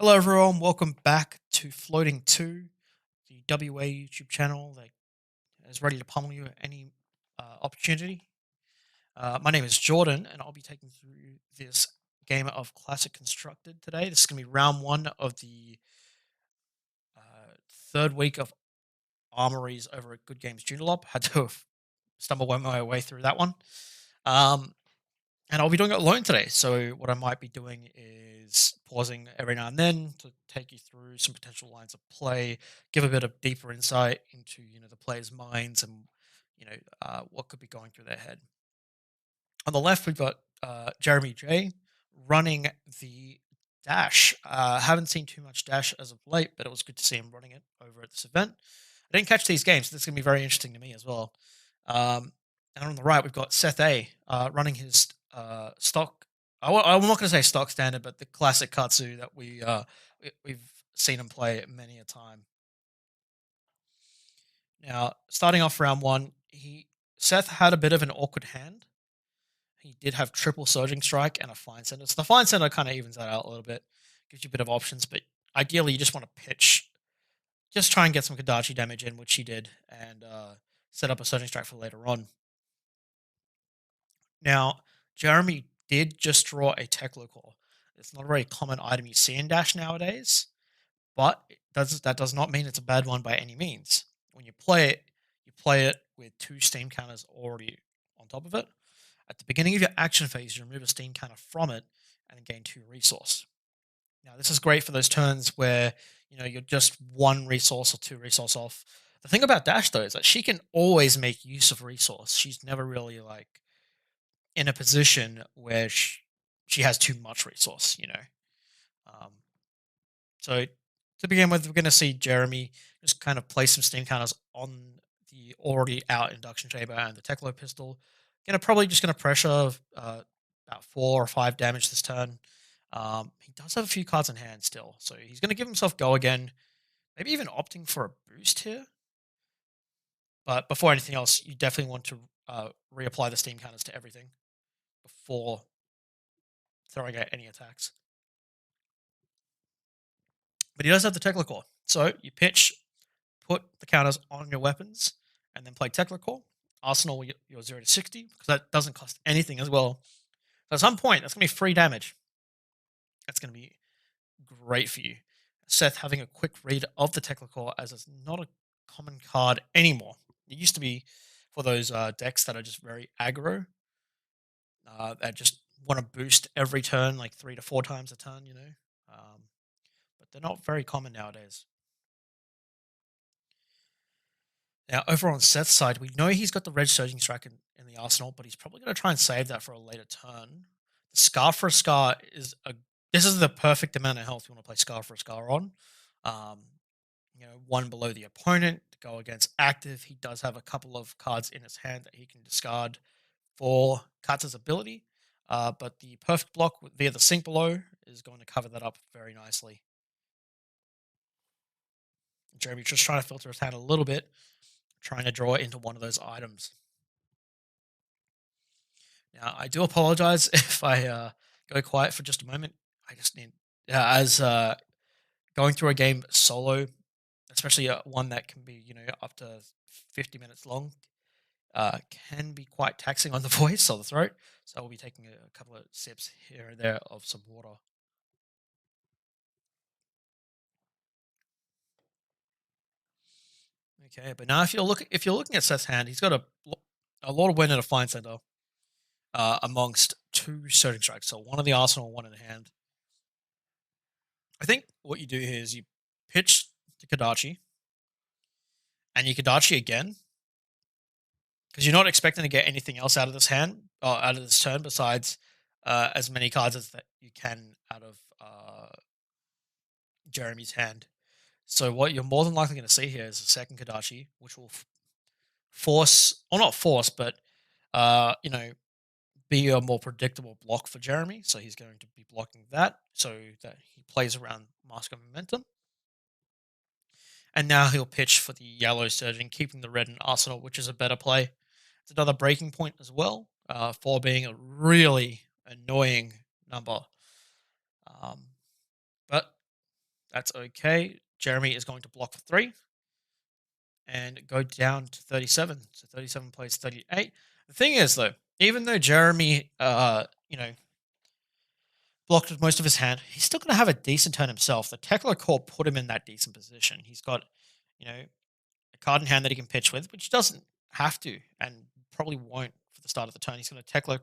Hello, everyone. Welcome back to Floating 2, the WA YouTube channel that is ready to pummel you at any opportunity. My name is Jordan, and I'll be taking through this game of Classic Constructed today. This is going to be round one of the third week of armories over at Good Games Joondalup. Had to stumble my way through that one. And I'll be doing it alone today. So what I might be doing is pausing every now and then to take you through some potential lines of play, give a bit of deeper insight into the players' minds and what could be going through their head. On the left, we've got Jeremy.J running the dash. Haven't seen too much dash as of late, but it was good to see him running it over at this event. I didn't catch these games, so this is going to be very interesting to me as well. And on the right, we've got Seth.A running his stock. I'm not going to say stock standard, but the classic Katsu that we've seen him play many a time. Now, starting off round one, Seth had a bit of an awkward hand. He did have triple surging strike and a fine center. So the fine center kind of evens that out a little bit, gives you a bit of options, but ideally you just want to pitch, just try and get some Kadachi damage in, which he did, and set up a surging strike for later on. Now, Jeremy did just draw a Core. It's not a very common item you see in Dash nowadays, but that does not mean it's a bad one by any means. When you play it with 2 steam counters already on top of it. At the beginning of your action phase, you remove a steam counter from it and gain 2 resource. Now, this is great for those turns where you're just 1 resource or 2 resource off. The thing about Dash, though, is that she can always make use of resource. She's never really in a position where she has too much resource, So to begin with, we're going to see Jeremy just kind of place some steam counters on the already out induction chamber and the Teclo pistol. Probably just going to pressure about 4 or 5 damage this turn. He does have a few cards in hand still, so he's going to give himself go again. Maybe even opting for a boost here. But before anything else, you definitely want to reapply the steam counters to everything before throwing out any attacks. But he does have the Tekla Core. So you pitch, put the counters on your weapons, and then play Tekla Core. Arsenal your 0 to 60, because that doesn't cost anything as well. So at some point, that's going to be free damage. That's going to be great for you. Seth having a quick read of the Tekla Core, as it's not a common card anymore. It used to be for those decks that are just very aggro, that just want to boost every turn, like 3 to 4 times a turn, but they're not very common nowadays. Now, over on Seth's side, we know he's got the red surging strike in the arsenal, but he's probably going to try and save that for a later turn. The Scar for a Scar this is the perfect amount of health you want to play Scar for a Scar on. 1 below the opponent to go against active. He does have a couple of cards in his hand that he can discard for Katsu's ability, but the perfect block via the sink below is going to cover that up very nicely. Jeremy just trying to filter his hand a little bit, trying to draw into one of those items. Now, I do apologize if I go quiet for just a moment. I just need, going through a game solo, especially one that can be, up to 50 minutes long, can be quite taxing on the voice or the throat. So I'll be taking a couple of sips here and there of some water. Okay, but now if you're looking at Seth's hand, he's got a lot of wind and a fine center amongst 2 surging strikes. So 1 in the arsenal, 1 in hand. I think what you do here is you pitch to Kadachi, and you Kadachi again, because you're not expecting to get anything else out of this hand, out of this turn, besides as many cards as that you can out of Jeremy's hand. So what you're more than likely going to see here is a second Kadachi, which will force, or not force, but be a more predictable block for Jeremy. So he's going to be blocking that so that he plays around Mask of Momentum. And now he'll pitch for the yellow surging, keeping the red in arsenal, which is a better play. It's another breaking point as well, 4 being a really annoying number. But That's okay. Jeremy is going to block for 3 and go down to 37. So 37 plays 38. The thing is, though, even though Jeremy, blocked with most of his hand, he's still going to have a decent turn himself. The Tekla core put him in that decent position. He's got, a card in hand that he can pitch with, which doesn't have to and probably won't for the start of the turn. He's going to Tekla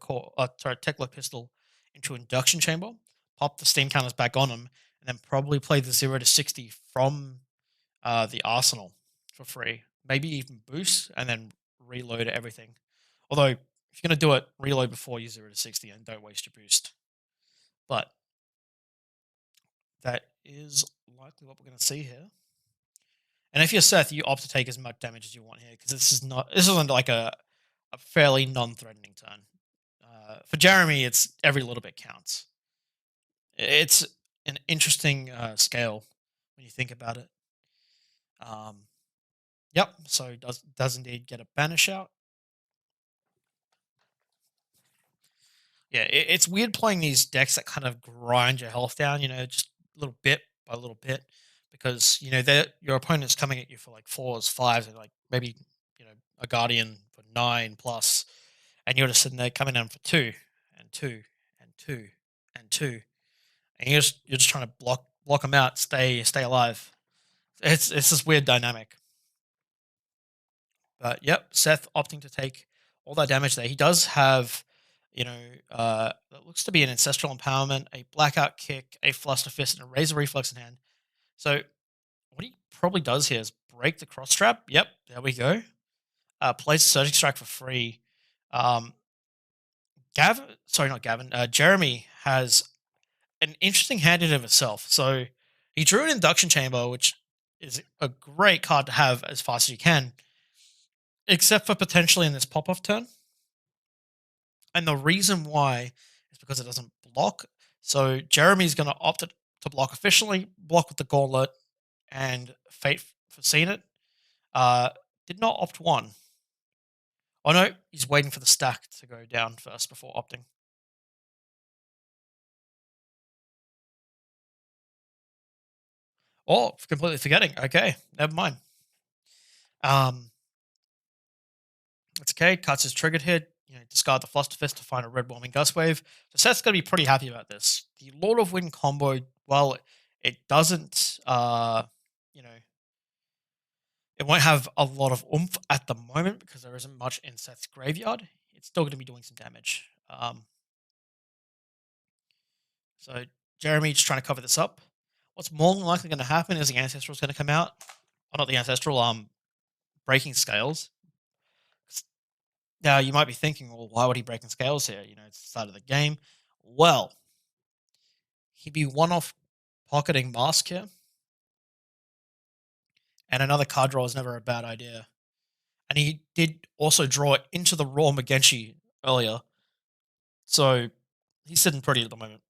pistol into induction chamber, pop the steam counters back on him, and then probably play the 0 to 60 from the arsenal for free. Maybe even boost and then reload everything. Although if you're going to do it, reload before you 0 to 60 and don't waste your boost. But that is likely what we're going to see here. And if you're Seth, you opt to take as much damage as you want here because this isn't like a fairly non-threatening turn. For Jeremy, it's every little bit counts. It's an interesting scale when you think about it. Yep. So does indeed get a banish out. Yeah, it's weird playing these decks that kind of grind your health down. Just little bit by little bit, because your opponent's coming at you for like 4s, 5s, and like maybe a guardian for 9 plus, and you're just sitting there coming down for 2 and 2 and 2 and 2, and you're just trying to block them out, stay alive. It's this weird dynamic. But yep, Seth opting to take all that damage there. He does have, that looks to be an Ancestral Empowerment, a Blackout Kick, a Fluster Fist, and a Razor Reflex in hand. So what he probably does here is break the cross trap. Yep, there we go. Plays Surging Strike for free. Jeremy has an interesting hand in of itself. So he drew an Induction Chamber, which is a great card to have as fast as you can, except for potentially in this pop-off turn. And the reason why is because it doesn't block. So Jeremy's going to opt to block efficiently, block with the Gauntlet, and Fate for seeing it. Did not opt 1. Oh no, he's waiting for the stack to go down first before opting. Oh, completely forgetting. Okay, never mind. It's okay. Katsu's triggered here. Discard the Fluster Fist to find a red warming gust wave. So Seth's going to be pretty happy about this. The Lord of Wind combo, well, it doesn't, it won't have a lot of oomph at the moment because there isn't much in Seth's graveyard. It's still going to be doing some damage. So Jeremy just trying to cover this up. What's more than likely going to happen is the Ancestral is going to come out. Oh, not the Ancestral, Breaking Scales. Now, you might be thinking, well, why would he break in scales here? It's the start of the game. Well, he'd be one-off pocketing Mask here. And another card draw is never a bad idea. And he did also draw it into the raw Magenshi earlier. So he's sitting pretty at the moment.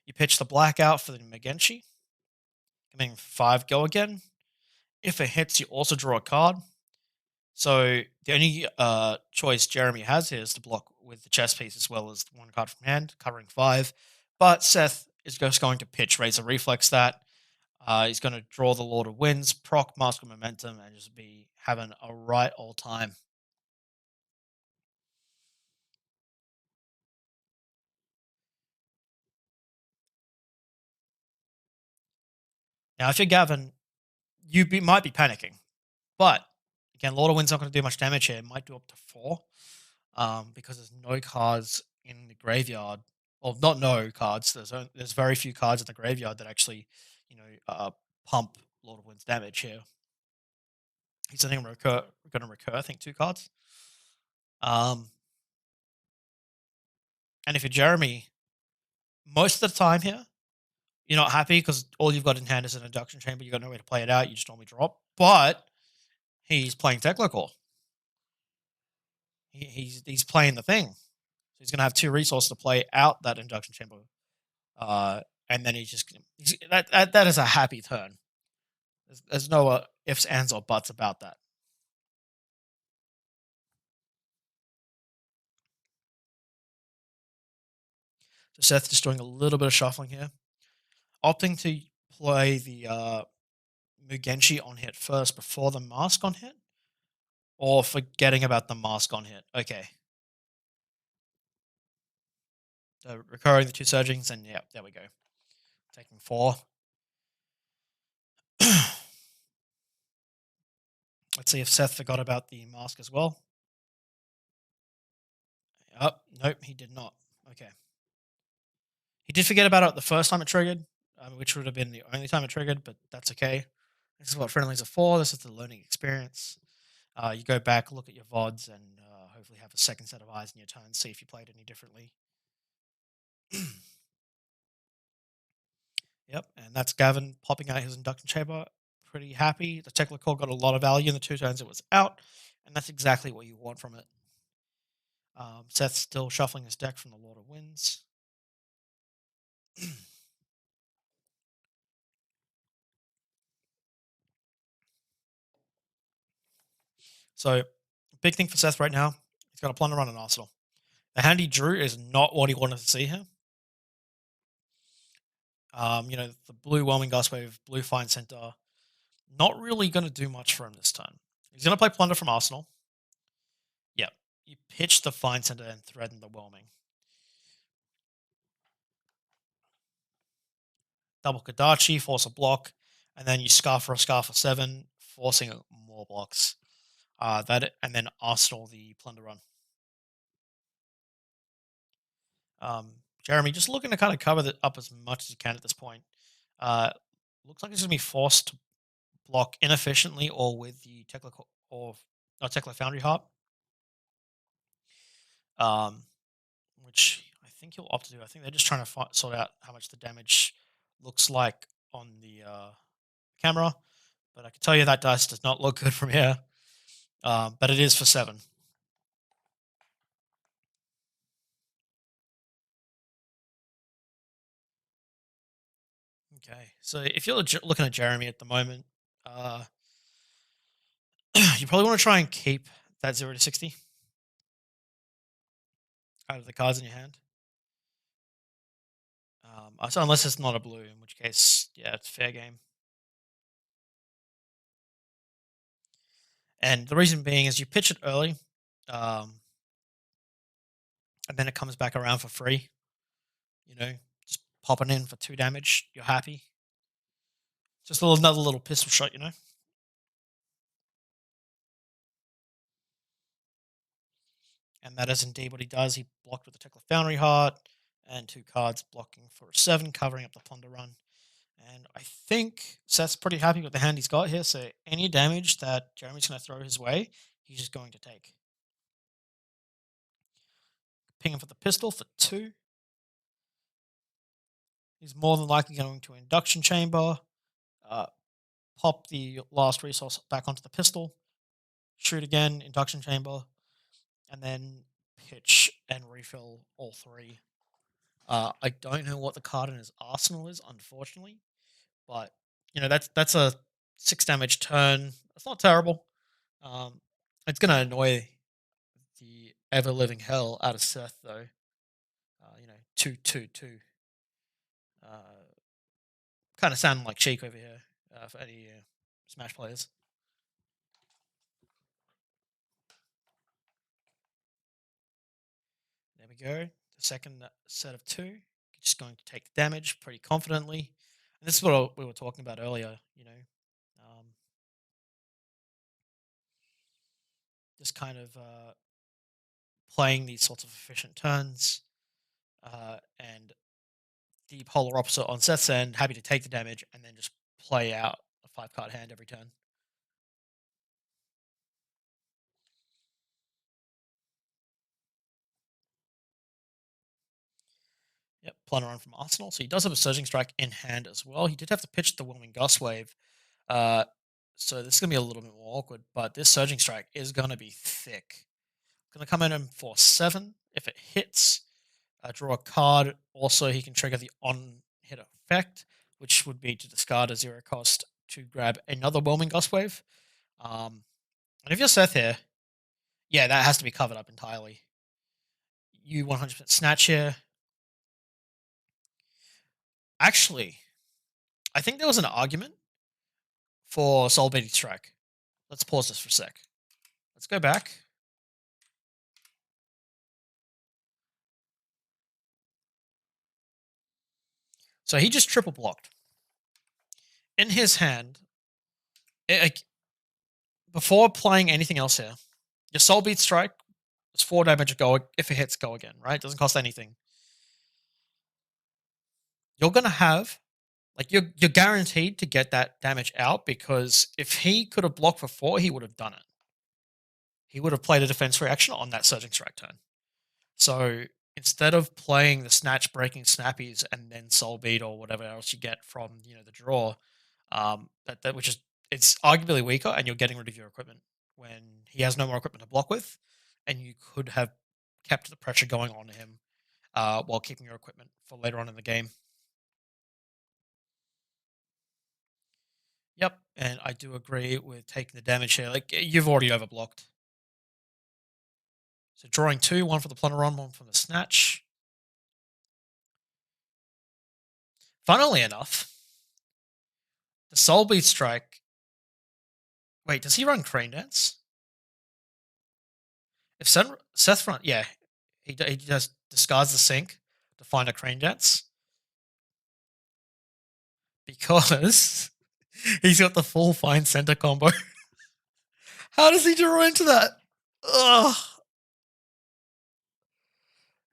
You pitch the Blackout for the Magenshi. Coming 5 go again. If it hits, you also draw a card. So the only choice Jeremy has here is to block with the chess piece as well as 1 card from hand, covering 5. But Seth is just going to pitch Razor Reflex that. He's going to draw the Lord of Winds, proc Mask of Momentum, and just be having a right old time. Now, if you're Gavin, might be panicking. But, again, Lord of Winds not going to do much damage here. It might do up to 4. Because there's no cards in the graveyard. Well, not no cards. There's very few cards in the graveyard that actually, pump Lord of Winds damage here. He's going to recur, I think, 2 cards. And if you're Jeremy, most of the time here, you're not happy because all you've got in hand is an Induction Chamber. You've got no way to play it out. You just normally drop. But he's playing Tekla Core. He's playing the thing. So he's going to have 2 resources to play out that Induction Chamber. And then that is a happy turn. There's no ifs, ands, or buts about that. Seth just doing a little bit of shuffling here, opting to play the Mugenshi on hit first before the mask on hit, or forgetting about the mask on hit. Okay. So recurring the two surgings, and yeah, there we go. Taking 4. Let's see if Seth forgot about the mask as well. Oh, nope, he did not. Okay. He did forget about it the first time it triggered, which would have been the only time it triggered, but that's okay. This is what friendlies are for. This is the learning experience. You go back, look at your VODs, and hopefully have a second set of eyes in your turn, see if you played any differently. Yep, and that's Gavin popping out his induction chamber. Pretty happy. The Tekla core got a lot of value in the 2 turns it was out, and that's exactly what you want from it. Seth's still shuffling his deck from the Lord of Winds. So, big thing for Seth right now, he's got a Plunder on an Arsenal. The hand he drew is not what he wanted to see here. The blue Whelming Gustwave, blue Fine Center, not really going to do much for him this turn. He's going to play Plunder from Arsenal. Yep. You pitch the Fine Center and threaten the Whelming. Double Kadachi, force a block, and then you scarf for a scarf for 7, forcing more blocks. And then Arsenal the Plunder run. Jeremy, just looking to kind of cover that up as much as you can at this point. Looks like he's going to be forced to block inefficiently or with the Tekla Foundry Harp. Which I think he'll opt to do. I think they're just trying to sort out how much the damage looks like on the camera. But I can tell you that dice does not look good from here. But it is for 7. Okay, so if you're looking at Jeremy at the moment, you probably want to try and keep that 0 to 60 out of the cards in your hand. So unless it's not a blue, in which case, yeah, it's fair game. And the reason being is you pitch it early, and then it comes back around for free. Just popping in for 2 damage, you're happy. Just another little pistol shot, And that is indeed what he does. He blocked with the Tekla Foundry Heart, and 2 cards blocking for a 7, covering up the Plunder run. And I think Seth's pretty happy with the hand he's got here, so any damage that Jeremy's going to throw his way, he's just going to take. Ping him for the pistol for 2. He's more than likely going to Induction Chamber, pop the last resource back onto the pistol, shoot again, Induction Chamber, and then pitch and refill all 3. I don't know what the card in his arsenal is, unfortunately, but that's a 6 damage turn. That's not terrible. It's going to annoy the ever living hell out of Seth, though. 2-2-2. Kind of sounding like Cheek over here for any Smash players. There we go. The second set of 2. Just going to take the damage pretty confidently. And this is what we were talking about earlier, just kind of playing these sorts of efficient turns, and the polar opposite on Seth's end, happy to take the damage and then just play out a 5-card hand every turn. Yep, Plunder on from Arsenal. So he does have a Surging Strike in hand as well. He did have to pitch the Whelming Gustwave. So this is going to be a little bit more awkward, but this Surging Strike is going to be thick. Going to come in and force 7. If it hits, draw a card. Also, he can trigger the on-hit effect, which would be to discard a 0 cost to grab another Whelming Gustwave. And if you're Seth here, yeah, that has to be covered up entirely. You 100% snatch here. Actually, I think there was an argument for Soul Beating Strike. Let's pause this for a sec. Let's go back. So he just triple blocked. In his hand, before playing anything else here, your Soul Beat Strike is 4 damage go if it hits go again, right? Doesn't cost anything. You're gonna have you're guaranteed to get that damage out because if he could have blocked before, he would have done it. He would have played a defense reaction on that Surging Strike turn. So instead of playing the Snatch, Breaking Snappies, and then Soul Beat or whatever else you get from the draw, which is it's arguably weaker, and you're getting rid of your equipment when he has no more equipment to block with, and you could have kept the pressure going on him while keeping your equipment for later on in the game. Yep, and I do agree with taking the damage here. Like you've already overblocked. So drawing 2, one for the Plunderon, one from the Snatch. Funnily enough, the Soul Beat Strike. Wait, does he run Crane Dance? If Seth run, yeah, he just discards the sync to find a Crane Dance because he's got the full Fine Center combo. How does he draw into that? Ugh.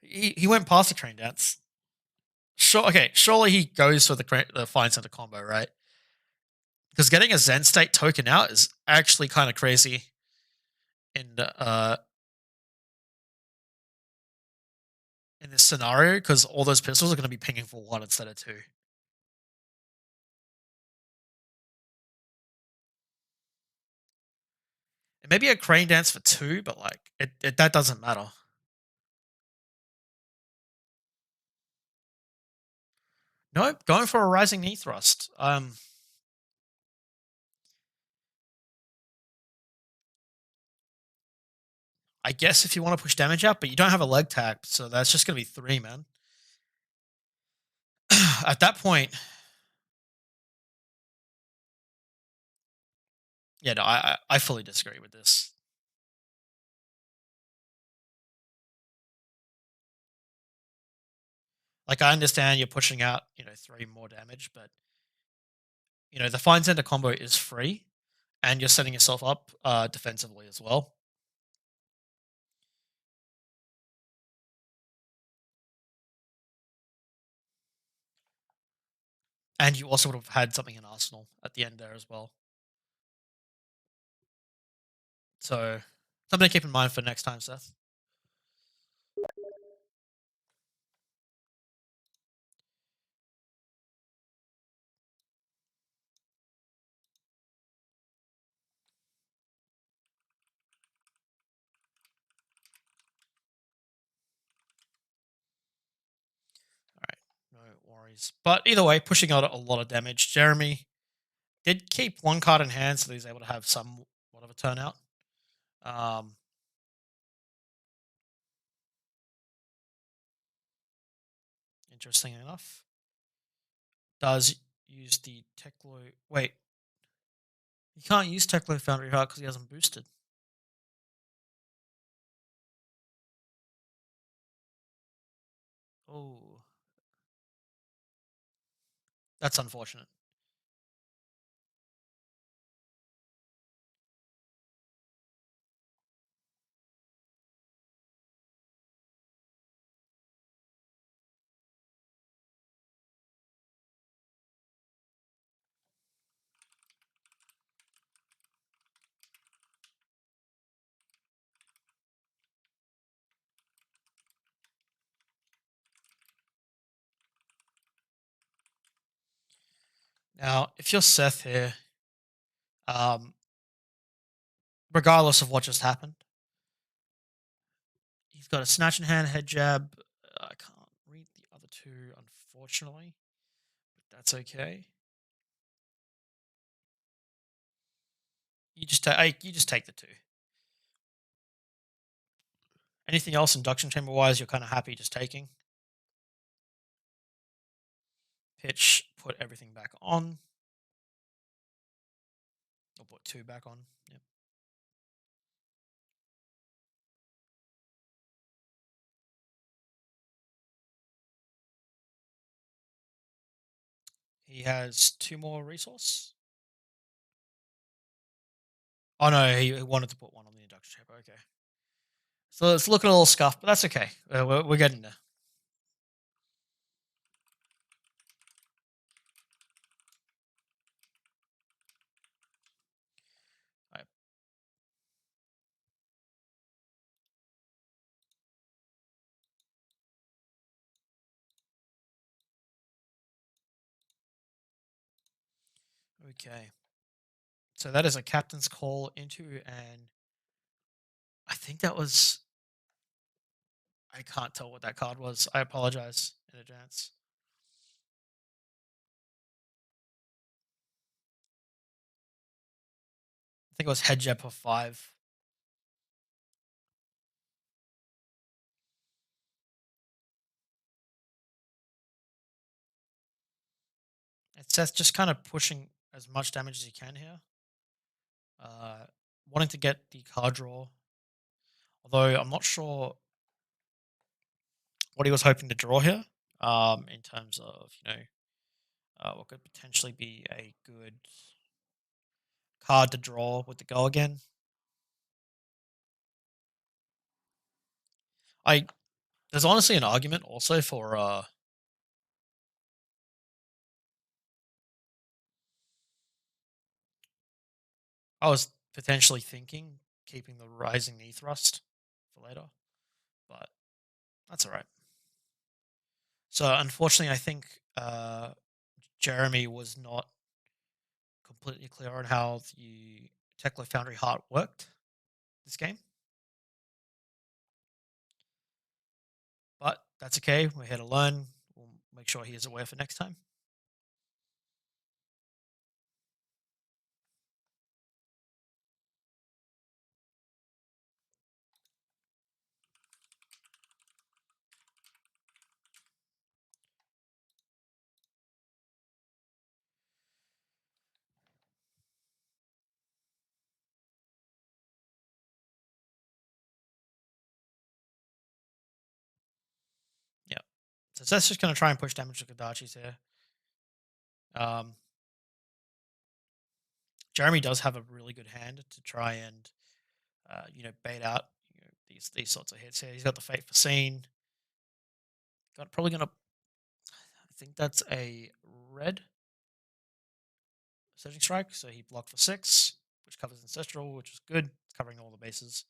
He went past the Crane Dance. Sure, okay, surely he goes for the Fine Center combo, right? Because getting a Zen State token out is actually kind of crazy in this scenario because all those pistols are going to be pinging for 1 instead of 2. It may be a Crane Dance for 2, but that doesn't matter. Nope, going for a Rising Knee Thrust. I guess if you want to push damage out, but you don't have a leg tap, so that's just going to be 3, man. At that point, yeah, no, I fully disagree with this. Like, I understand you're pushing out, 3 more damage, but the Fine Center combo is free, and you're setting yourself up defensively as well. And you also would have had something in Arsenal at the end there as well. So, something to keep in mind for next time, Seth. No worries. But either way, pushing out a lot of damage. Jeremy did keep 1 card in hand, so he's able to have somewhat of a turnout. Interesting enough. Does use the Teklo. Wait. He can't use Teklo Foundry Heart because he hasn't boosted. Oh. That's unfortunate. Now, if you're Seth here, regardless of what just happened, he's got a Snatch in hand, head jab. I can't read the other 2, unfortunately, but that's okay. You just take the 2. Anything else induction chamber wise, you're kind of happy just taking. pitch, put everything back on. Or put 2 back on. Yep. He has 2 more resource. Oh no, he wanted to put 1 on the induction chamber. Okay. So it's looking a little scuffed, but that's okay. We're getting there. Alright. Okay. So that is a captain's call into, and I think that was. I can't tell what that card was. I apologize in advance. I think it was head jab for 5. It's Seth just kind of pushing as much damage as he can here. Uh, Wanting to get the card draw. Although I'm not sure what he was hoping to draw here. In terms of what could potentially be a good card to draw with the go again. I There's honestly an argument also for I was potentially thinking keeping the rising knee thrust for later, but that's all right. So unfortunately, I think Jeremy was not completely clear on how the Tekla Foundry Heart worked this game, but that's okay. We're here to learn. We'll make sure he is aware for next time. Yeah. So that's just going to try and push damage to Kadachi's here. Um, Jeremy does have a really good hand to try and bait out these sorts of hits here. He's got the Fate for Scene. Got probably gonna. I think that's a red Surging Strike, so he blocked for 6, which covers Ancestral, which is good. It's covering all the bases.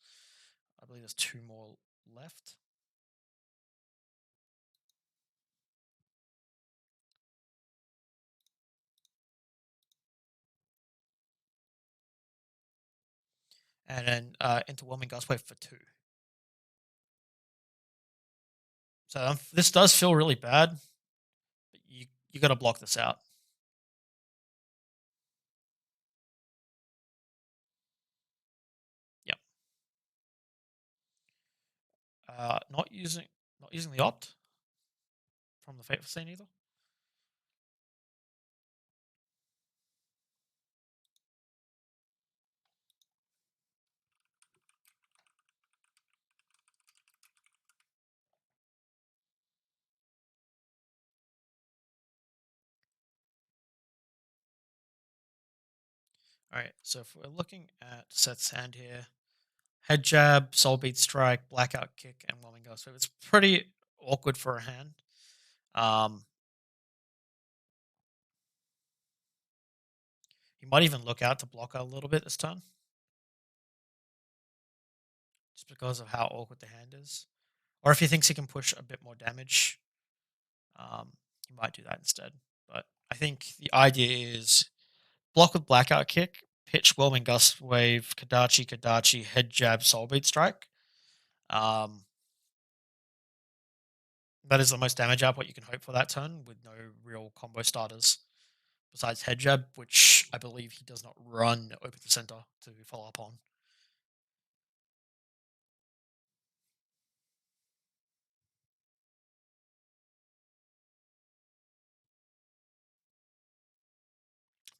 I believe there's 2 more left. And then Interwhelming Gustwave for 2. So this does feel really bad. But you got to block this out. Yep. Not using the opt from the Fateful Scene either. All right, so if we're looking at Seth's hand here, head jab, soul beat strike, blackout kick, and whelming gust. So it's pretty awkward for a hand. He might even look out to block a little bit this turn, just because of how awkward the hand is. Or if he thinks he can push a bit more damage, he might do that instead. But I think the idea is block with blackout kick, pitch whelming gust wave, Kadachi, head jab, soul beat strike. That is the most damage output you can hope for that turn with no real combo starters besides head jab, which I believe he does not run open to center to follow up on.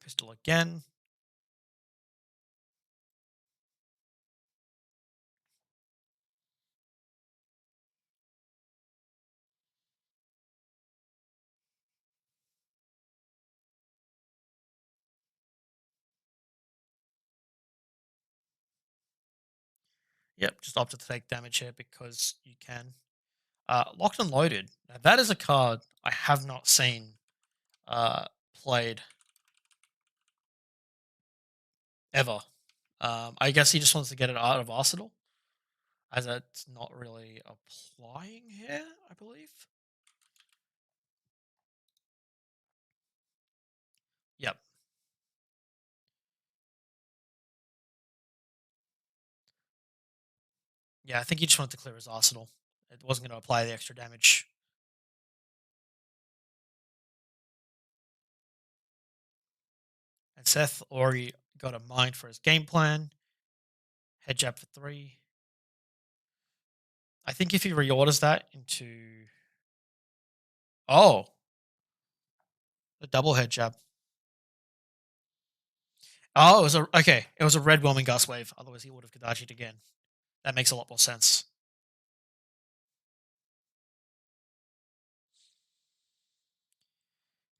Pistol again. Yep, just opted to take damage here because you can. Locked and Loaded. Now that is a card I have not seen uh, played ever. I guess he just wants to get it out of Arsenal, as it's not really applying here, I believe. Yep. Yeah, I think he just wanted to clear his Arsenal. It wasn't going to apply the extra damage. And Seth already got a mind for his game plan. Head jab for 3. I think if he reorders that into. Oh, the double head jab. Oh, it was a okay. It was a red whelming gust wave. Otherwise, he would have Kadachi'd again. That makes a lot more sense.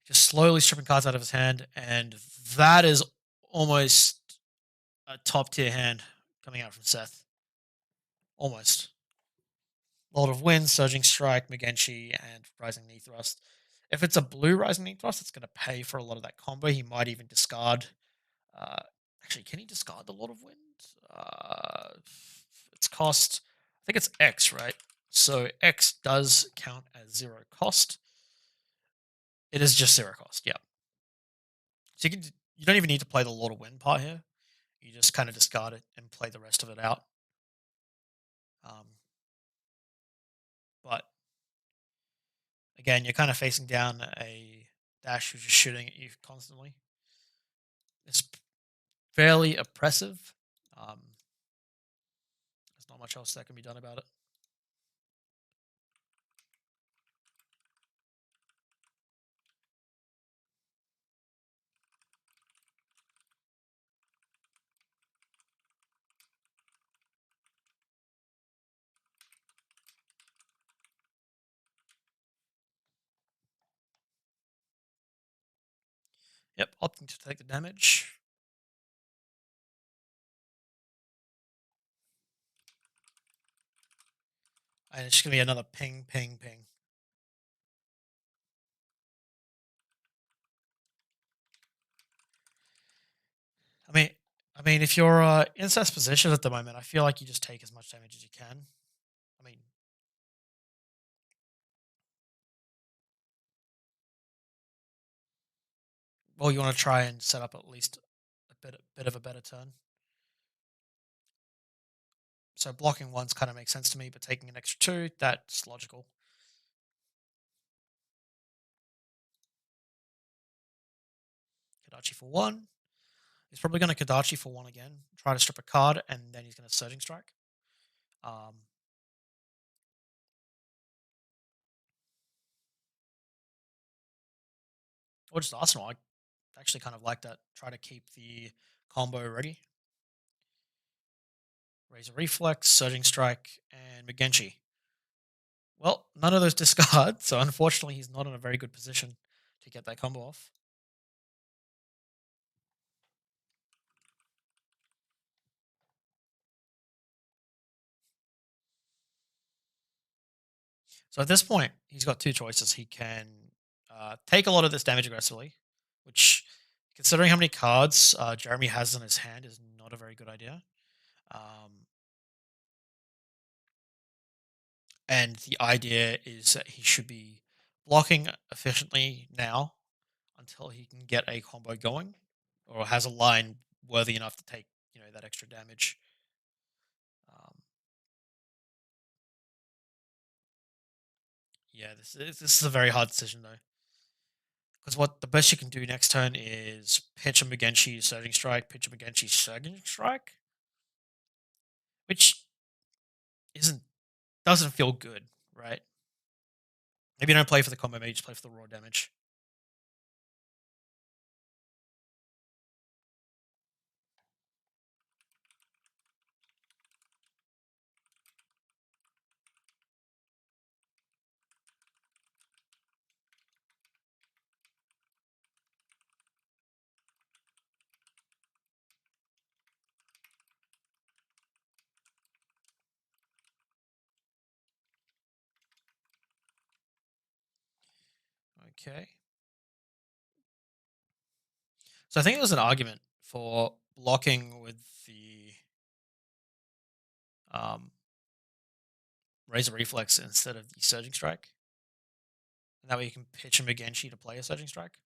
Just slowly stripping cards out of his hand, and that is almost a top tier hand coming out from Seth. Almost. Lord of Wind, Surging Strike, Mugenshi, and Rising Knee Thrust. If it's a blue Rising Knee Thrust, it's going to pay for a lot of that combo. He might even discard. Uh, Actually, can he discard the Lord of Wind? Its cost, I think it's X, right? So X does count as 0 cost. It is just 0 cost, yeah. So you don't even need to play the Lord of Wind part here. You just kind of discard it and play the rest of it out. But again, you're kind of facing down a Dash who's just shooting at you constantly. It's fairly oppressive. There's not much else that can be done about it. Yep, opting to take the damage. And it's going to be another ping, ping, ping. I mean, if you're in Seth's position at the moment, I feel like you just take as much damage as you can. I mean, well, you want to try and set up at least a bit of a better turn. So blocking ones kind of makes sense to me, but taking an extra 2, that's logical. Kadachi for 1. He's probably going to Kadachi for 1 again, try to strip a card, and then he's going to Surging Strike. Or just Arsenal. I actually kind of like that. Try to keep the combo ready. Razor Reflex, Surging Strike, and Mugenshi. Well, none of those discard, so unfortunately he's not in a very good position to get that combo off. So at this point, he's got 2 choices. He can take a lot of this damage aggressively, which, considering how many cards Jeremy has in his hand, is not a very good idea. And the idea is that he should be blocking efficiently now until he can get a combo going, or has a line worthy enough to take that extra damage. Yeah, this is a very hard decision though, because what the best you can do next turn is pitch a Mugenshi Surging Strike, pitch a Mugenshi Surging Strike, which doesn't feel good, right? Maybe don't play for the combo, maybe just play for the raw damage. Okay. So I think there's an argument for blocking with the um, razor reflex instead of the surging strike. And that way you can pitch Mugenshi to play a surging strike.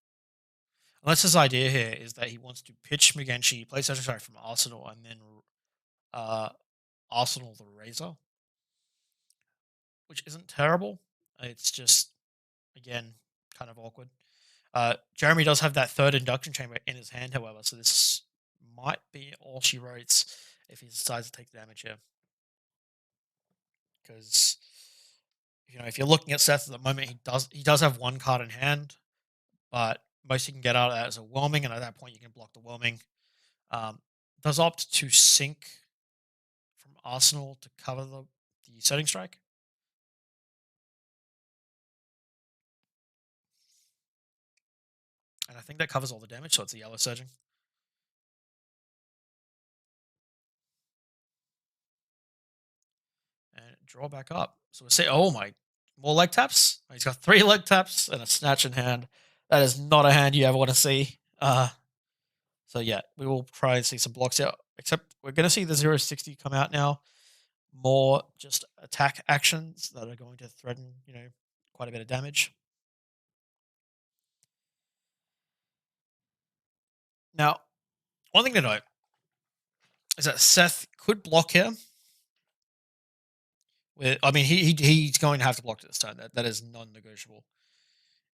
Unless his idea here is that he wants to pitch Mugenshi, play surging strike from Arsenal, and then uh, Arsenal the razor, which isn't terrible. It's just, again, kind of awkward. Jeremy does have that third induction chamber in his hand, however, so this might be all she writes if he decides to take damage here. Because if you're looking at Seth at the moment, he does have one card in hand, but most he can get out of that is a whelming, and at that point you can block the whelming. Um, does opt to sink from Arsenal to cover the setting strike. And I think that covers all the damage, so it's a yellow surging. And draw back up. So we say, oh my, more leg taps? He's got 3 leg taps and a snatch in hand. That is not a hand you ever want to see. So yeah, we will try and see some blocks out. Except we're going to see the 060 come out now. More just attack actions that are going to threaten, quite a bit of damage. Now, one thing to note is that Seth could block here. He's going to have to block this turn. That is non-negotiable.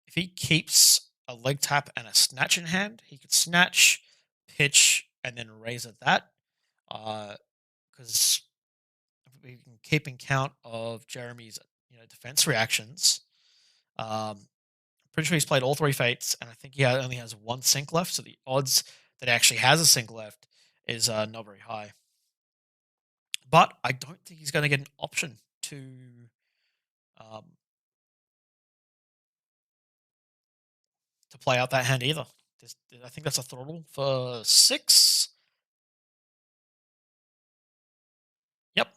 If he keeps a leg tap and a snatch in hand, he could snatch, pitch, and then raise at that. Because we can keep in count of Jeremy's defense reactions. Pretty sure he's played all 3 fates, and I think he only has 1 sync left. So the odds that he actually has a sync left is not very high. But I don't think he's going to get an option um, to play out that hand either. I think that's a throttle for 6. Yep.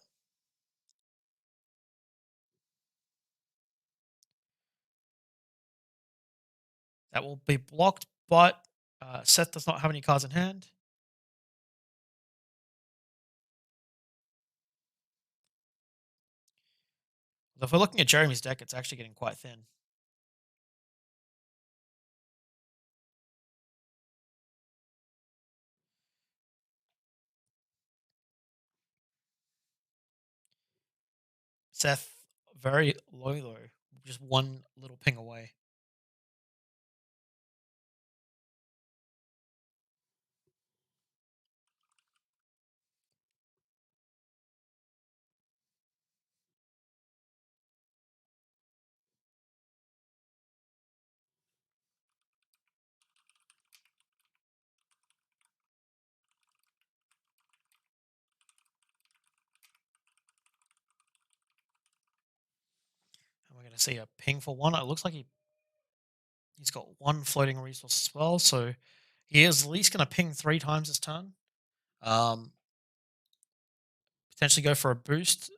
That will be blocked, but Seth does not have any cards in hand. If we're looking at Jeremy's deck, it's actually getting quite thin. Seth, very low though, just 1 little ping away. And we're going to see a ping for 1. It looks like he's got 1 floating resource as well, so he is at least going to ping 3 times this turn. Potentially go for a boost.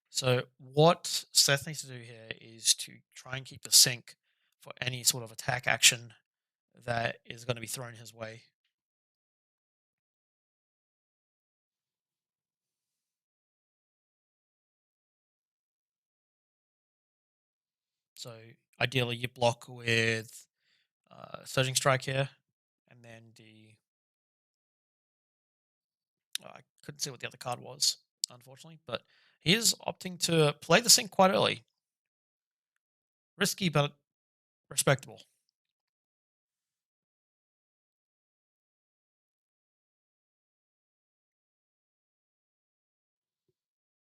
So what Seth needs to do here is to try and keep the sync for any sort of attack action that is going to be thrown his way. So ideally you block with Surging Strike here, and then I couldn't see what the other card was, unfortunately, but he is opting to play the sync quite early. Risky, but respectable.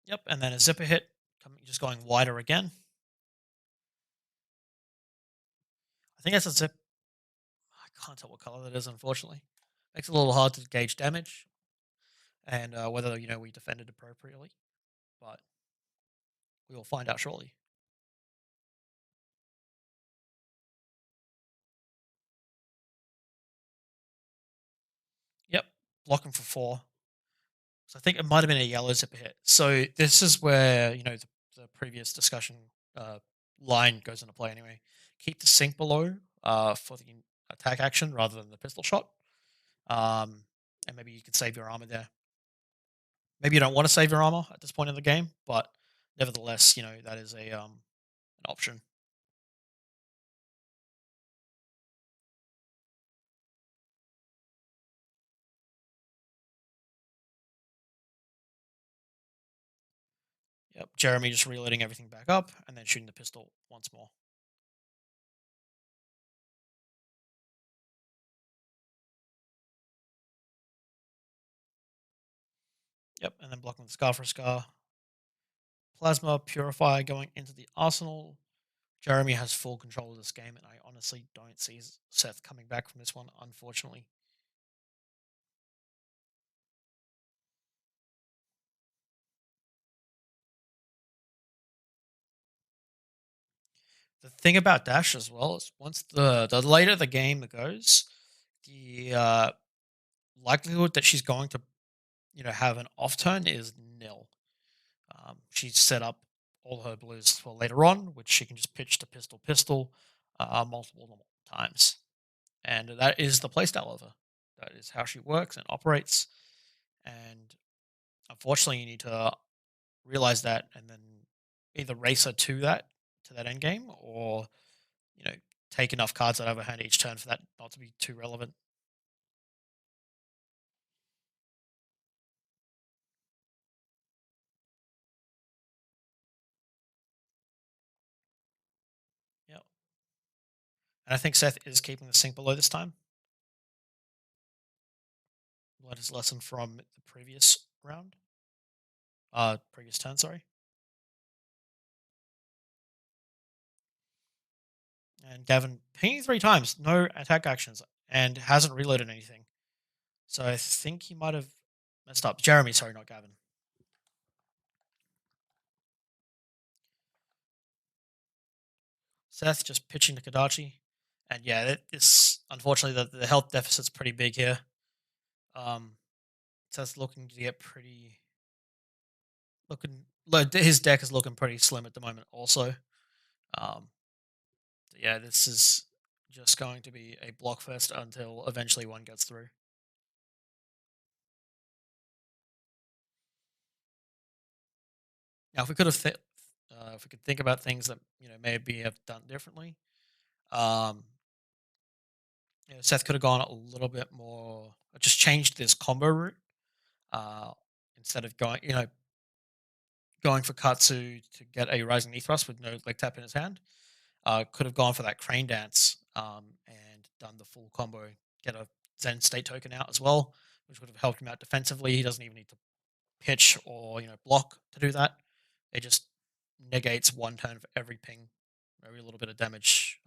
Yep, and then a zipper hit, just going wider again. I think that's a zip. I can't tell what color that is, unfortunately. Makes it a little hard to gauge damage and whether we defended appropriately, but we will find out shortly. Yep, blocking for 4. So I think it might have been a yellow zipper hit. So this is where the previous discussion line goes into play anyway. keep the sink below for the attack action rather than the pistol shot. And maybe you could save your armor there. Maybe you don't want to save your armor at this point in the game, but nevertheless, that is a an option. Yep, Jeremy just reloading everything back up and then shooting the pistol once more. Yep, and then blocking the scar for a scar. Plasma purifier going into the arsenal. Jeremy has full control of this game, and I honestly don't see Seth coming back from this one, unfortunately. The thing about Dash as well is once the later the game goes, the likelihood that she's going to have an off turn is nil. She's set up all her blues for later on, which she can just pitch to pistol pistol multiple times, and that is the playstyle of her. That is how she works and operates, and unfortunately, you need to realize that and then either race her to that end game, or you know take enough cards out of her hand each turn for that not to be too relevant. Yeah, and I think Seth is keeping the sink below this time. Learned his lesson from the previous round, previous turn. Sorry, and Gavin pinging 3 times, no attack actions, and hasn't reloaded anything. So I think he might have messed up. Jeremy, sorry, not Gavin. Seth just pitching to Kadachi. And yeah, it's unfortunately the health deficit's pretty big here. Seth's looking to get pretty looking like his deck is looking pretty slim at the moment also. Um yeah, this is just going to be a block fest until eventually one gets through. Now if we could have if we could think about things that maybe have done differently, um Seth could have gone a little bit more, just changed this combo route. Uh, Instead of going for Katsu to get a rising knee thrust with no leg tap in his hand, could have gone for that crane dance and done the full combo, get a Zen state token out as well, which would have helped him out defensively. He doesn't even need to pitch or block to do that. It just negates one turn for every ping, every little bit of damage,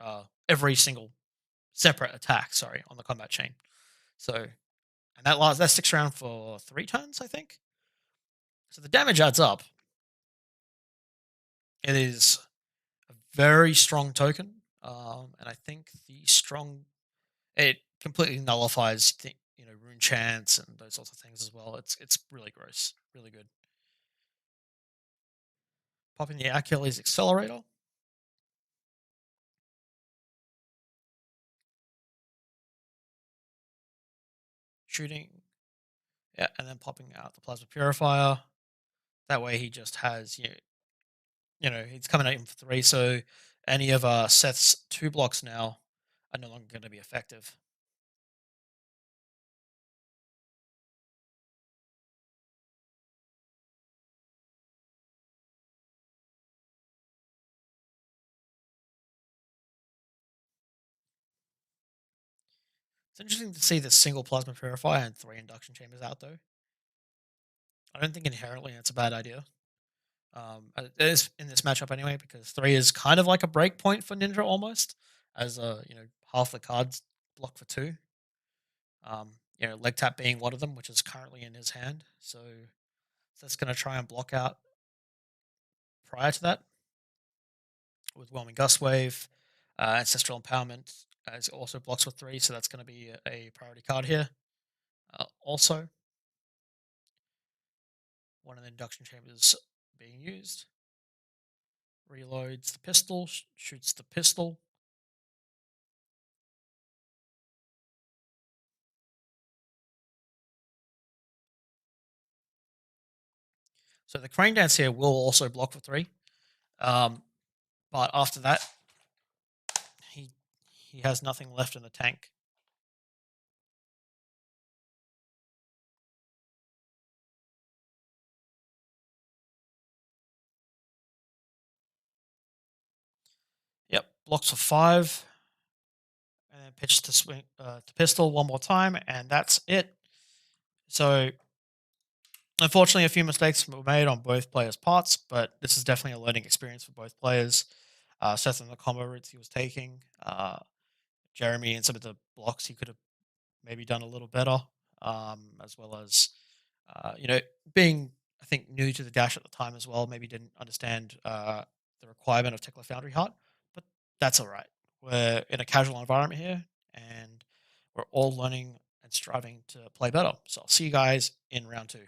every single separate attack. Sorry, on the combat chain. So, and that sticks around for 3 turns, I think. So the damage adds up. It is a very strong token, and I think the strong it completely nullifies rune chance and those sorts of things as well. It's really gross, really good. Popping the Achilles accelerator, shooting, yeah, and then popping out the plasma purifier. That way he just has he's coming at him for 3, so any of Seth's 2 blocks now are no longer going to be effective. It's interesting to see the single plasma purifier and 3 induction chambers out though. I don't think inherently it's a bad idea. It is in this matchup anyway because 3 is kind of like a break point for Ninja almost, as half the cards block for 2. Leg tap being one of them, which is currently in his hand. So that's going to try and block out prior to that with Whelming Gust Wave, Ancestral Empowerment as it also blocks with 3, so that's going to be a priority card here. Also, one of the induction chambers being used. Reloads the pistol, shoots the pistol. So the crane dance here will also block for 3. Um, but after that, he he has nothing left in the tank. Yep, blocks for 5, and then pitch to swing to pistol one more time, and that's it. So unfortunately, a few mistakes were made on both players' parts, but this is definitely a learning experience for both players. Seth and the combo routes he was taking, Jeremy and some of the blocks he could have maybe done a little better, as well as being I think new to the dash at the time as well. Maybe didn't understand the requirement of Tickler Foundry Heart, but that's all right. We're in a casual environment here, and we're all learning and striving to play better. So I'll see you guys in round 2.